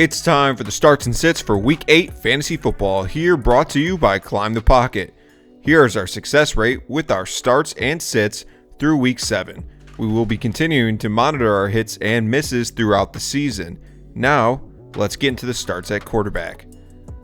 It's time for the starts and sits for Week 8 Fantasy Football, here brought to you by Climb the Pocket. Here is our success rate with our starts and sits through Week 7. We will be continuing to monitor our hits and misses throughout the season. Now, let's get into the starts at quarterback.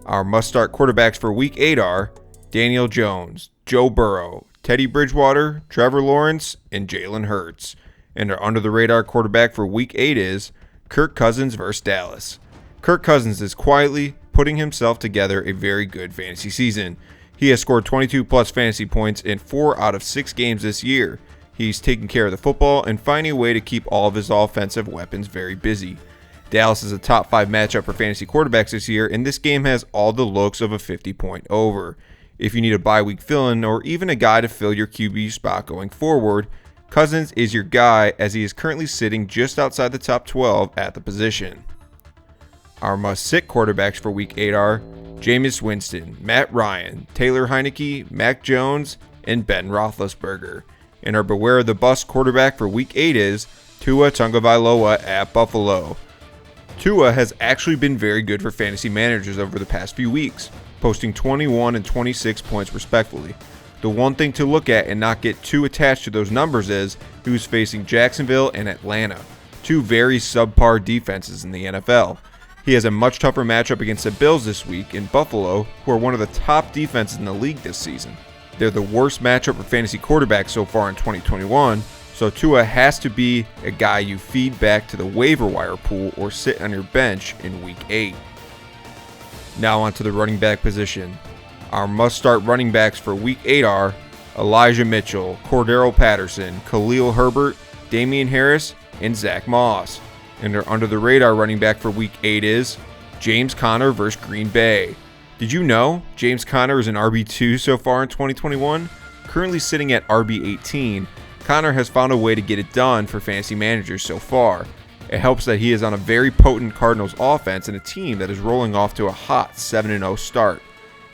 Our must-start quarterbacks for Week 8 are Daniel Jones, Joe Burrow, Teddy Bridgewater, Trevor Lawrence, and Jalen Hurts. And our under-the-radar quarterback for Week 8 is Kirk Cousins vs. Dallas. Kirk Cousins is quietly putting himself together a very good fantasy season. He has scored 22-plus fantasy points in 4 out of 6 games this year. He's taking care of the football and finding a way to keep all of his offensive weapons very busy. Dallas is a top 5 matchup for fantasy quarterbacks this year, and this game has all the looks of a 50-point over. If you need a bye week fill-in or even a guy to fill your QB spot going forward, Cousins is your guy as he is currently sitting just outside the top 12 at the position. Our must-sit quarterbacks for Week 8 are Jameis Winston, Matt Ryan, Taylor Heineke, Mac Jones, and Ben Roethlisberger. And our beware of the bust quarterback for Week 8 is Tua Tagovailoa at Buffalo. Tua has actually been very good for fantasy managers over the past few weeks, posting 21 and 26 points respectively. The one thing to look at and not get too attached to those numbers is he was facing Jacksonville and Atlanta, two very subpar defenses in the NFL. He has a much tougher matchup against the Bills this week in Buffalo, who are one of the top defenses in the league this season. They're the worst matchup for fantasy quarterbacks so far in 2021, so Tua has to be a guy you feed back to the waiver wire pool or sit on your bench in Week 8. Now on to the running back position. Our must-start running backs for Week 8 are Elijah Mitchell, Cordero Patterson, Khalil Herbert, Damian Harris, and Zach Moss. And our under-the-radar running back for Week 8 is James Conner vs. Green Bay. Did you know James Conner is an RB2 so far in 2021? Currently sitting at RB18, Conner has found a way to get it done for fantasy managers so far. It helps that he is on a very potent Cardinals offense and a team that is rolling off to a hot 7-0 start.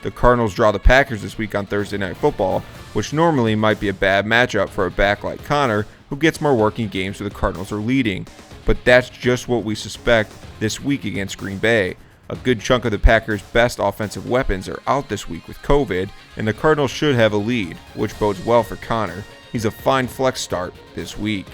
The Cardinals draw the Packers this week on Thursday Night Football, which normally might be a bad matchup for a back like Conner, who gets more working games where the Cardinals are leading. But that's just what we suspect this week against Green Bay. A good chunk of the Packers' best offensive weapons are out this week with COVID, and the Cardinals should have a lead, which bodes well for Conner. He's a fine flex start this week.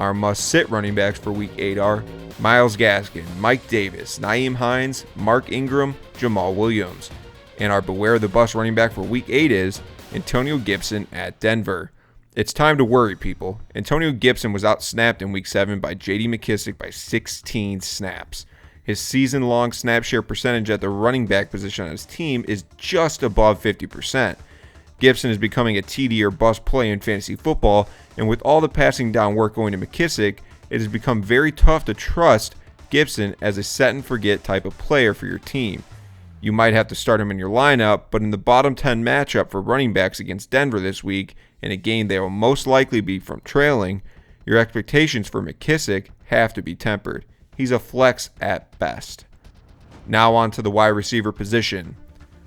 Our must-sit running backs for Week 8 are Myles Gaskin, Mike Davis, Nyheim Hines, Mark Ingram, Jamal Williams. And our beware of the bust running back for Week 8 is Antonio Gibson at Denver. It's time to worry, people. Antonio Gibson was outsnapped in Week 7 by J.D. McKissic by 16 snaps. His season-long snap share percentage at the running back position on his team is just above 50%. Gibson is becoming a TD or bust play in fantasy football, and with all the passing down work going to McKissic, it has become very tough to trust Gibson as a set-and-forget type of player for your team. You might have to start him in your lineup, but in the bottom 10 matchup for running backs against Denver this week, in a game they will most likely be from trailing, your expectations for McKissic have to be tempered. He's a flex at best. Now on to the wide receiver position.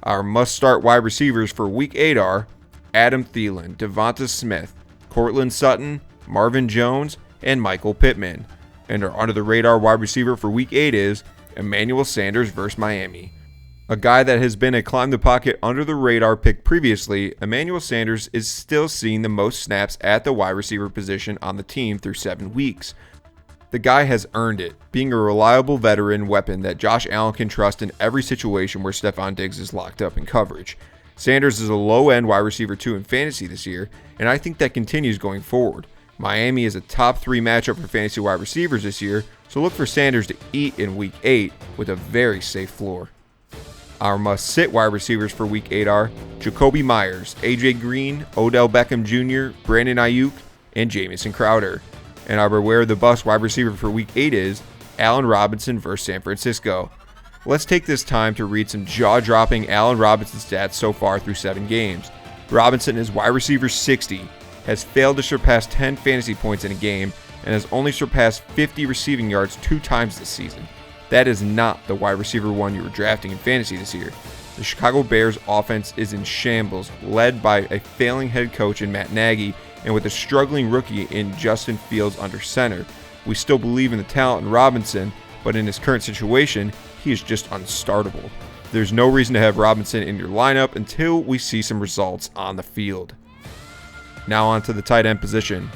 Our must-start wide receivers for Week 8 are Adam Thielen, Devonta Smith, Courtland Sutton, Marvin Jones, and Michael Pittman. And our under-the-radar wide receiver for Week 8 is Emmanuel Sanders vs. Miami. A guy that has been a climb the pocket under the radar pick previously, Emmanuel Sanders is still seeing the most snaps at the wide receiver position on the team through 7 weeks. The guy has earned it, being a reliable veteran weapon that Josh Allen can trust in every situation where Stephon Diggs is locked up in coverage. Sanders is a low-end wide receiver 2 in fantasy this year, and I think that continues going forward. Miami is a top 3 matchup for fantasy wide receivers this year, so look for Sanders to eat in Week 8 with a very safe floor. Our must-sit wide receivers for Week 8 are Jacoby Myers, AJ Green, Odell Beckham Jr., Brandon Ayuk, and Jamison Crowder. And our beware of the bust wide receiver for Week 8 is Allen Robinson vs. San Francisco. Let's take this time to read some jaw-dropping Allen Robinson stats so far through 7 games. Robinson is wide receiver 60, has failed to surpass 10 fantasy points in a game, and has only surpassed 50 receiving yards 2 times this season. That is not the wide receiver 1 you were drafting in fantasy this year. The Chicago Bears offense is in shambles, led by a failing head coach in Matt Nagy and with a struggling rookie in Justin Fields under center. We still believe in the talent in Robinson, but in his current situation, he is just unstartable. There's no reason to have Robinson in your lineup until we see some results on the field. Now on to the tight end position.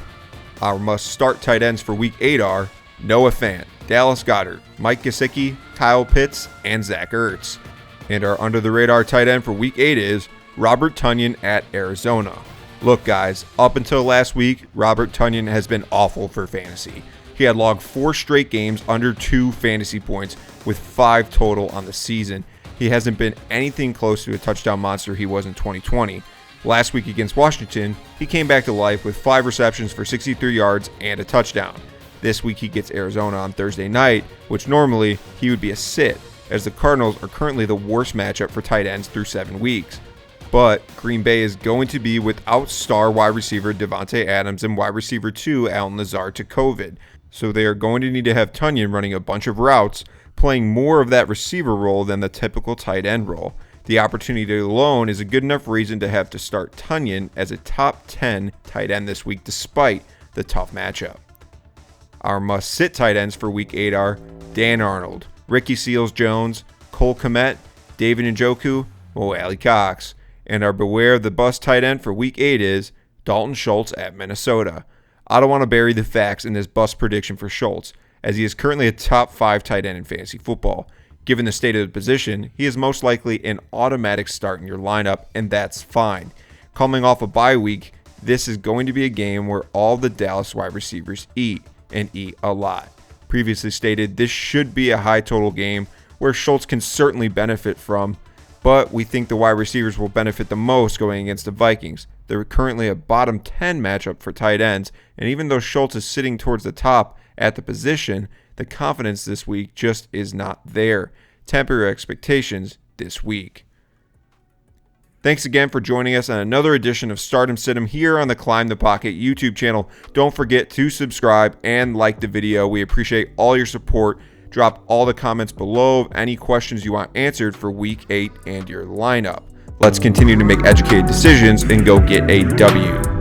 Our must-start tight ends for Week 8 are Noah Fant, Dallas Goedert, Mike Gesicki, Kyle Pitts, and Zach Ertz. And our under-the-radar tight end for Week 8 is Robert Tonyan at Arizona. Look guys, up until last week, Robert Tonyan has been awful for fantasy. He had logged 4 straight games under 2 fantasy points with 5 total on the season. He hasn't been anything close to a touchdown monster he was in 2020. Last week against Washington, he came back to life with 5 receptions for 63 yards and a touchdown. This week he gets Arizona on Thursday night, which normally he would be a sit, as the Cardinals are currently the worst matchup for tight ends through 7 weeks. But Green Bay is going to be without star wide receiver Devontae Adams and wide receiver 2 Allen Lazard to COVID. So they are going to need to have Tonyan running a bunch of routes, playing more of that receiver role than the typical tight end role. The opportunity alone is a good enough reason to have to start Tonyan as a top 10 tight end this week despite the tough matchup. Our must-sit tight ends for Week 8 are Dan Arnold, Ricky Seals-Jones, Cole Kmet, David Njoku, Mo Alley Cox. And our beware of the bust tight end for Week 8 is Dalton Schultz at Minnesota. I don't want to bury the facts in this bust prediction for Schultz, as he is currently a top 5 tight end in fantasy football. Given the state of the position, he is most likely an automatic start in your lineup, and that's fine. Coming off a bye week, this is going to be a game where all the Dallas wide receivers eat, and eat a lot. Previously stated, this should be a high total game where Schultz can certainly benefit from, but we think the wide receivers will benefit the most going against the Vikings. They're currently a bottom 10 matchup for tight ends, and even though Schultz is sitting towards the top at the position, the confidence this week just is not there. Temper your expectations this week. Thanks again for joining us on another edition of Start 'em Sit 'em here on the Climb the Pocket YouTube channel. Don't forget to subscribe and like the video. We appreciate all your support. Drop all the comments below of any questions you want answered for Week 8 and your lineup. Let's continue to make educated decisions and go get a W.